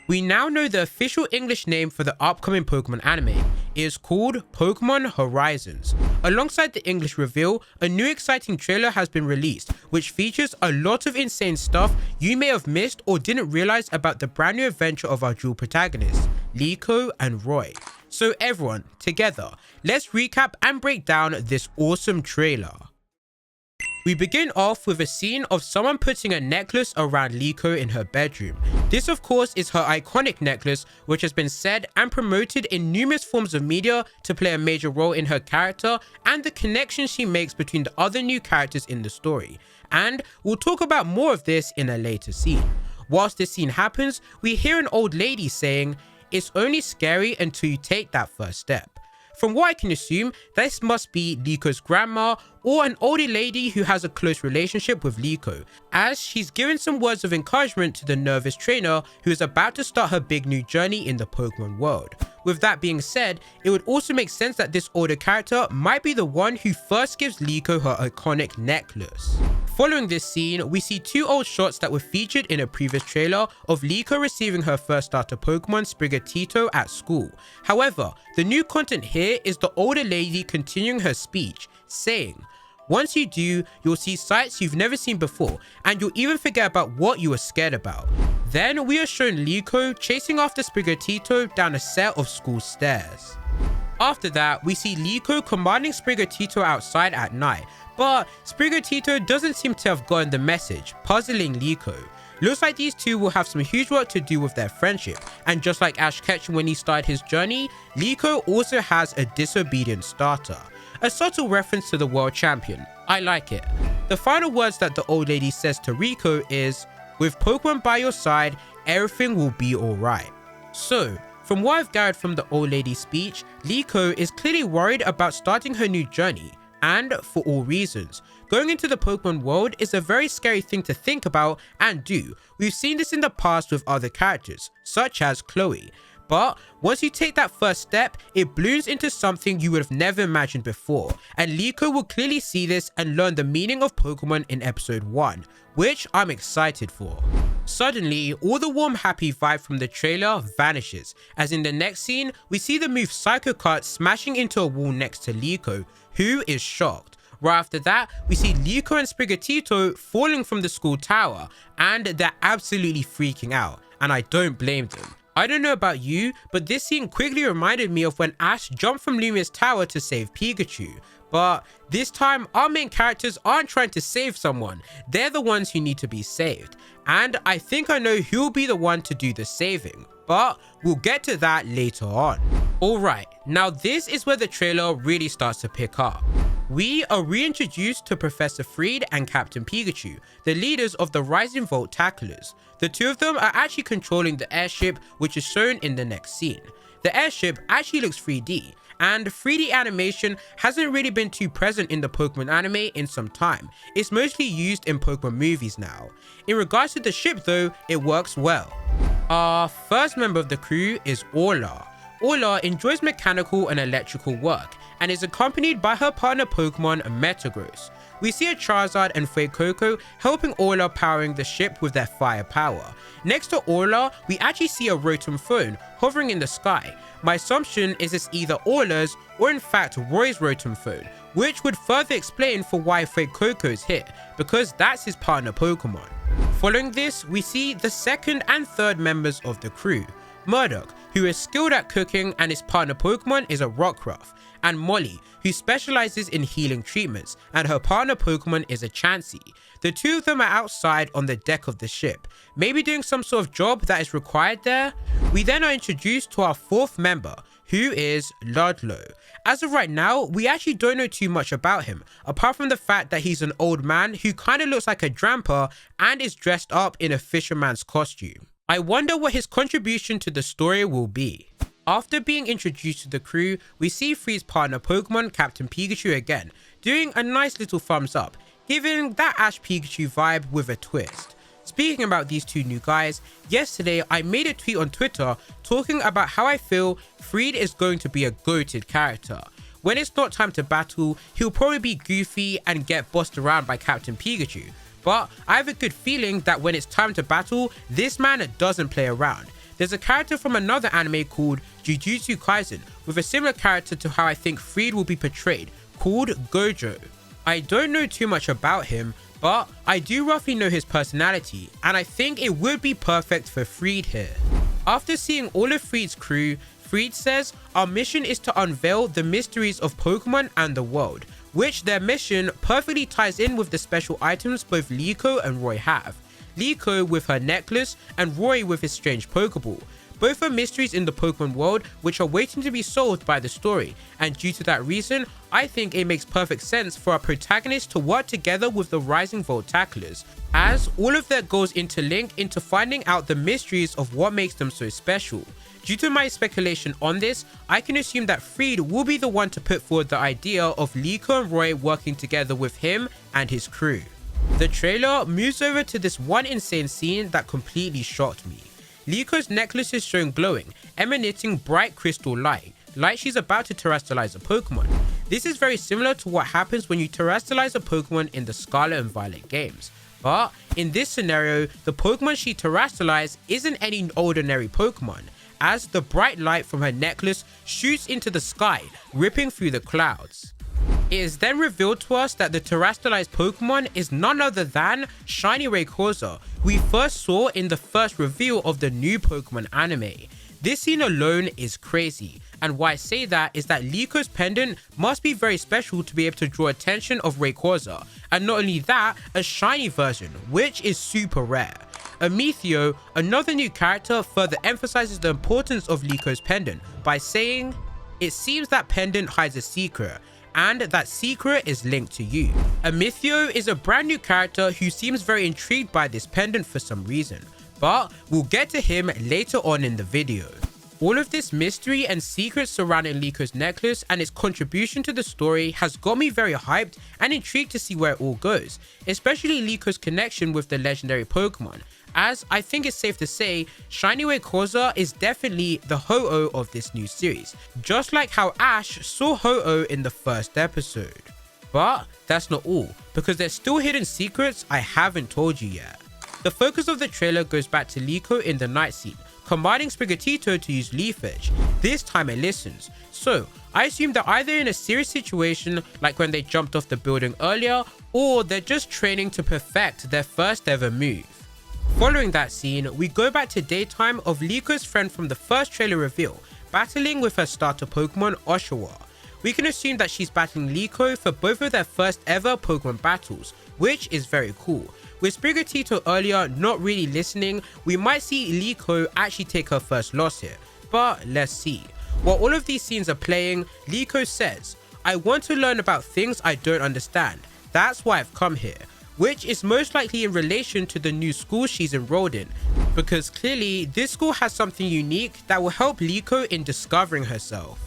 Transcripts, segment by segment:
We now know the official English name for the upcoming Pokemon anime. It is called Pokemon Horizons. Alongside the English reveal, a new exciting trailer has been released, which features a lot of insane stuff you may have missed or didn't realize about the brand new adventure of our dual protagonists, Liko and Roy. So everyone, together, let's recap and break down this awesome trailer. We begin off with a scene of someone putting a necklace around Liko in her bedroom. This of course is her iconic necklace, which has been said and promoted in numerous forms of media to play a major role in her character and the connection she makes between the other new characters in the story. And we'll talk about more of this in a later scene. Whilst this scene happens, we hear an old lady saying, "It's only scary until you take that first step." From what I can assume, this must be Liko's grandma or an older lady who has a close relationship with Liko, as she's given some words of encouragement to the nervous trainer who is about to start her big new journey in the Pokemon world. With that being said, it would also make sense that this older character might be the one who first gives Liko her iconic necklace. Following this scene, we see two old shots that were featured in a previous trailer of Liko receiving her first starter Pokemon Sprigatito at school. However, the new content here is the older lady continuing her speech, saying, "Once you do, you'll see sights you've never seen before, and you'll even forget about what you were scared about." Then we are shown Liko chasing after Sprigatito down a set of school stairs. After that, we see Liko commanding Sprigatito outside at night, but Sprigatito doesn't seem to have gotten the message, puzzling Liko. Looks like these two will have some huge work to do with their friendship, and just like Ash Ketchum when he started his journey, Liko also has a disobedient starter. A subtle reference to the world champion. I like it. The final words that the old lady says to Liko is, "With Pokemon by your side, everything will be alright." So, from what I've gathered from the old lady's speech, Liko is clearly worried about starting her new journey, and for all reasons. Going into the Pokemon world is a very scary thing to think about and do. We've seen this in the past with other characters, such as Chloe. But once you take that first step, it blooms into something you would have never imagined before, and Liko will clearly see this and learn the meaning of Pokemon in episode 1, which I'm excited for. Suddenly, all the warm happy vibe from the trailer vanishes, as in the next scene, we see the move Psycho Cut smashing into a wall next to Liko, who is shocked. Right after that, we see Liko and Sprigatito falling from the school tower, and they're absolutely freaking out, and I don't blame them. I don't know about you, but this scene quickly reminded me of when Ash jumped from Lumia's tower to save Pikachu. But this time, our main characters aren't trying to save someone, they're the ones who need to be saved. And I think I know who'll be the one to do the saving, but we'll get to that later on. Alright, now this is where the trailer really starts to pick up. We are reintroduced to Professor Friede and Captain Pikachu, the leaders of the Rising Volt Tacklers. The two of them are actually controlling the airship, which is shown in the next scene. The airship actually looks 3D, and 3D animation hasn't really been too present in the Pokemon anime in some time. It's mostly used in Pokemon movies now. In regards to the ship though, it works well. Our first member of the crew is Orla. Orla enjoys mechanical and electrical work, and is accompanied by her partner Pokemon Metagross. We see a Charizard and Fuecoco helping Orla powering the ship with their fire power. Next to Orla, we actually see a Rotom phone hovering in the sky. My assumption is it's either Orla's or in fact Roy's Rotom phone, which would further explain for why Fuecoco is here, because that's his partner Pokemon. Following this, we see the second and third members of the crew. Murdock, who is skilled at cooking and his partner Pokemon is a Rockruff, and Mollie, who specializes in healing treatments, and her partner Pokemon is a Chansey. The two of them are outside on the deck of the ship, maybe doing some sort of job that is required there. We then are introduced to our fourth member, who is Ludlow. As of right now, we actually don't know too much about him, apart from the fact that he's an old man who kind of looks like a dramper and is dressed up in a fisherman's costume. I wonder what his contribution to the story will be. After being introduced to the crew, we see Friede's partner Pokemon, Captain Pikachu again, doing a nice little thumbs up, giving that Ash Pikachu vibe with a twist. Speaking about these two new guys, yesterday I made a tweet on Twitter talking about how I feel Friede is going to be a goated character. When it's not time to battle, he'll probably be goofy and get bossed around by Captain Pikachu. But I have a good feeling that when it's time to battle, this man doesn't play around. There's a character from another anime called Jujutsu Kaisen with a similar character to how I think Friede will be portrayed, called Gojo. I don't know too much about him, but I do roughly know his personality, and I think it would be perfect for Friede here. After seeing all of Friede's crew, Friede says, our mission is to unveil the mysteries of Pokemon and the world, which their mission perfectly ties in with the special items both Liko and Roy have. Liko with her necklace and Roy with his strange Pokeball. Both are mysteries in the Pokemon world which are waiting to be solved by the story, and due to that reason, I think it makes perfect sense for our protagonists to work together with the Rising Volt tacklers, as all of their goals interlink into finding out the mysteries of what makes them so special. Due to my speculation on this, I can assume that Friede will be the one to put forward the idea of Liko and Roy working together with him and his crew. The trailer moves over to this one insane scene that completely shocked me. Liko's necklace is shown glowing, emanating bright crystal light, like she's about to terrestrialize a Pokemon. This is very similar to what happens when you terrestrialize a Pokemon in the Scarlet and Violet games. But in this scenario, the Pokemon she terrestrialized isn't any ordinary Pokemon, as the bright light from her necklace shoots into the sky, ripping through the clouds. It is then revealed to us that the terrestrialized Pokemon is none other than Shiny Rayquaza, who we first saw in the first reveal of the new Pokemon anime. This scene alone is crazy, and why I say that is that Liko's pendant must be very special to be able to draw attention of Rayquaza, and not only that, a shiny version, which is super rare. Amethio, another new character, further emphasizes the importance of Liko's pendant by saying, it seems that pendant hides a secret, and that secret is linked to you. Amethio is a brand new character who seems very intrigued by this pendant for some reason, but we'll get to him later on in the video. All of this mystery and secrets surrounding Liko's necklace and its contribution to the story has got me very hyped and intrigued to see where it all goes, especially Liko's connection with the legendary Pokemon, as I think it's safe to say Shiny Rayquaza is definitely the Ho-Oh of this new series, just like how Ash saw Ho-Oh in the first episode. But that's not all, because there's still hidden secrets I haven't told you yet. The focus of the trailer goes back to Liko in the night scene, commanding Sprigatito to use Leaf Edge. This time it listens, so I assume they're either in a serious situation like when they jumped off the building earlier, or they're just training to perfect their first ever move. Following that scene, we go back to daytime of Liko's friend from the first trailer reveal, battling with her starter Pokemon Oshawa. We can assume that she's battling Liko for both of their first ever Pokemon battles, which is very cool. With Sprigatito earlier not really listening, we might see Liko actually take her first loss here, but let's see. While all of these scenes are playing, Liko says, I want to learn about things I don't understand, that's why I've come here. Which is most likely in relation to the new school she's enrolled in, because clearly this school has something unique that will help Liko in discovering herself.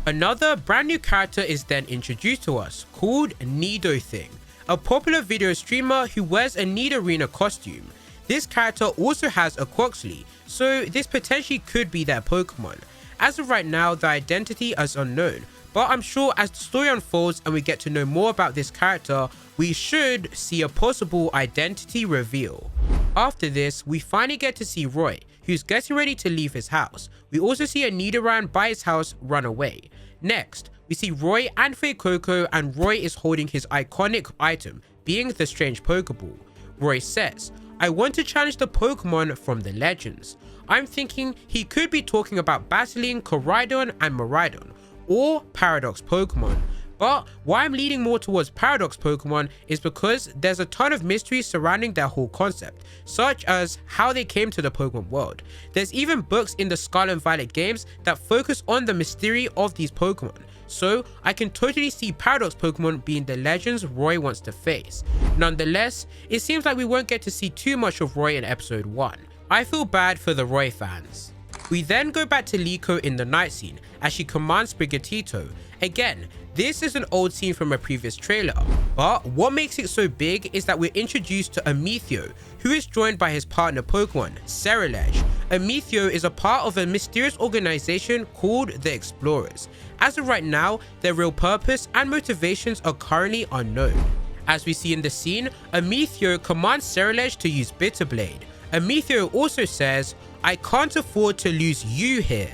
Another brand new character is then introduced to us, called Nidothing, a popular video streamer who wears a Nidorina costume. This character also has a Quaxly, so this potentially could be their Pokemon. As of right now, their identity is unknown, but I'm sure as the story unfolds and we get to know more about this character, we should see a possible identity reveal. After this, we finally get to see Roy, who's getting ready to leave his house. We also see a Nidoran by his house run away. Next, we see Roy and Fuecoco, and Roy is holding his iconic item, being the strange Pokeball. Roy says, I want to challenge the Pokemon from the legends. I'm thinking he could be talking about battling Koraidon and Miraidon, or Paradox Pokemon. But why I'm leaning more towards Paradox Pokemon is because there's a ton of mysteries surrounding their whole concept, such as how they came to the Pokemon world. There's even books in the Scarlet and Violet games that focus on the mystery of these Pokemon, so I can totally see Paradox Pokemon being the legends Roy wants to face. Nonetheless, it seems like we won't get to see too much of Roy in episode 1. I feel bad for the Roy fans. We then go back to Liko in the night scene as she commands Sprigatito. Again, this is an old scene from a previous trailer, but what makes it so big is that we're introduced to Amethio, who is joined by his partner Pokemon, Ceruledge. Amethio is a part of a mysterious organization called the Explorers. As of right now, their real purpose and motivations are currently unknown. As we see in the scene, Amethio commands Ceruledge to use Bitter Blade. Amethio also says, I can't afford to lose you here.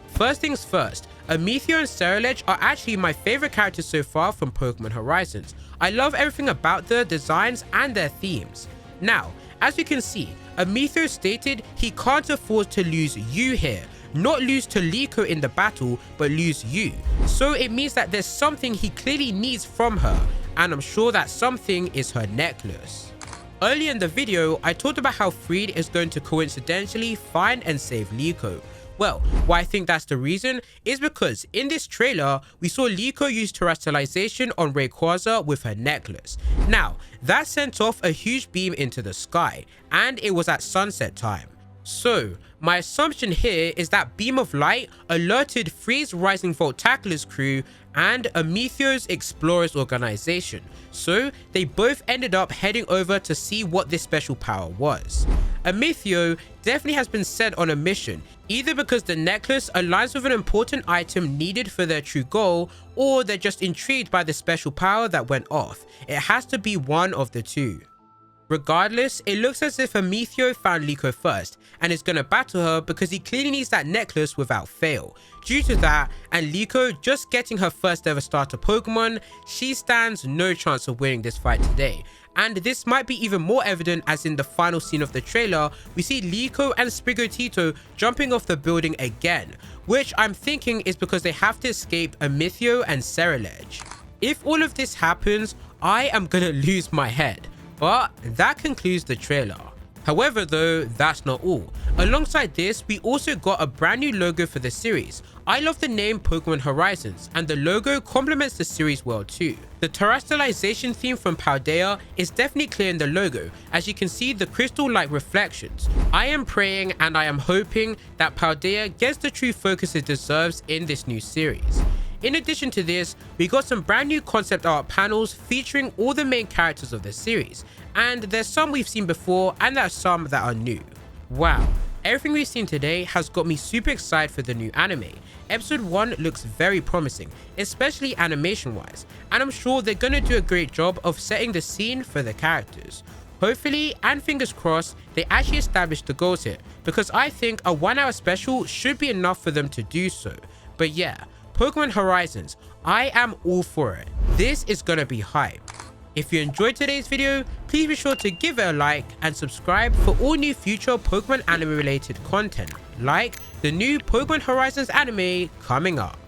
First things first, Amethio and Scarlet are actually my favorite characters so far from Pokemon Horizons. I love everything about their designs and their themes. Now, as you can see, Amethio stated he can't afford to lose you here. Not lose to Liko in the battle, but lose you. So it means that there's something he clearly needs from her, and I'm sure that something is her necklace. Earlier in the video, I talked about how Friede is going to coincidentally find and save Liko. Well, why I think that's the reason is because in this trailer, we saw Liko use terrestrialization on Rayquaza with her necklace. Now, that sent off a huge beam into the sky, and it was at sunset time. So, my assumption here is that beam of light alerted Friede's Rising Volt Tackler's crew and Amethio's Explorers organization, so they both ended up heading over to see what this special power was. Amethio definitely has been sent on a mission, either because the necklace aligns with an important item needed for their true goal, or they're just intrigued by the special power that went off. It has to be one of the two. Regardless, it looks as if Amethio found Liko first and is going to battle her because he clearly needs that necklace without fail. Due to that, and Liko just getting her first ever starter Pokemon, she stands no chance of winning this fight today. And this might be even more evident as in the final scene of the trailer, we see Liko and Sprigotito jumping off the building again, which I'm thinking is because they have to escape Amethio and Scarlet. If all of this happens, I am gonna lose my head. But that concludes the trailer. However though, that's not all. Alongside this, we also got a brand new logo for the series. I love the name Pokemon Horizons, and the logo complements the series well too. The terrestrialization theme from Paldea is definitely clear in the logo, as you can see the crystal-like reflections. I am praying and I am hoping that Paldea gets the true focus it deserves in this new series. In addition to this, we got some brand new concept art panels featuring all the main characters of the series, and there's some we've seen before and there's some that are new. Wow, everything we've seen today has got me super excited for the new anime. Episode 1 looks very promising, especially animation wise, and I'm sure they're gonna do a great job of setting the scene for the characters. Hopefully, and fingers crossed, they actually establish the goals here, because I think a 1 hour special should be enough for them to do so. But yeah, Pokemon Horizons, I am all for it. This is gonna be hype. If you enjoyed today's video, please be sure to give it a like and subscribe for all new future Pokemon anime related content, like the new Pokemon Horizons anime coming up.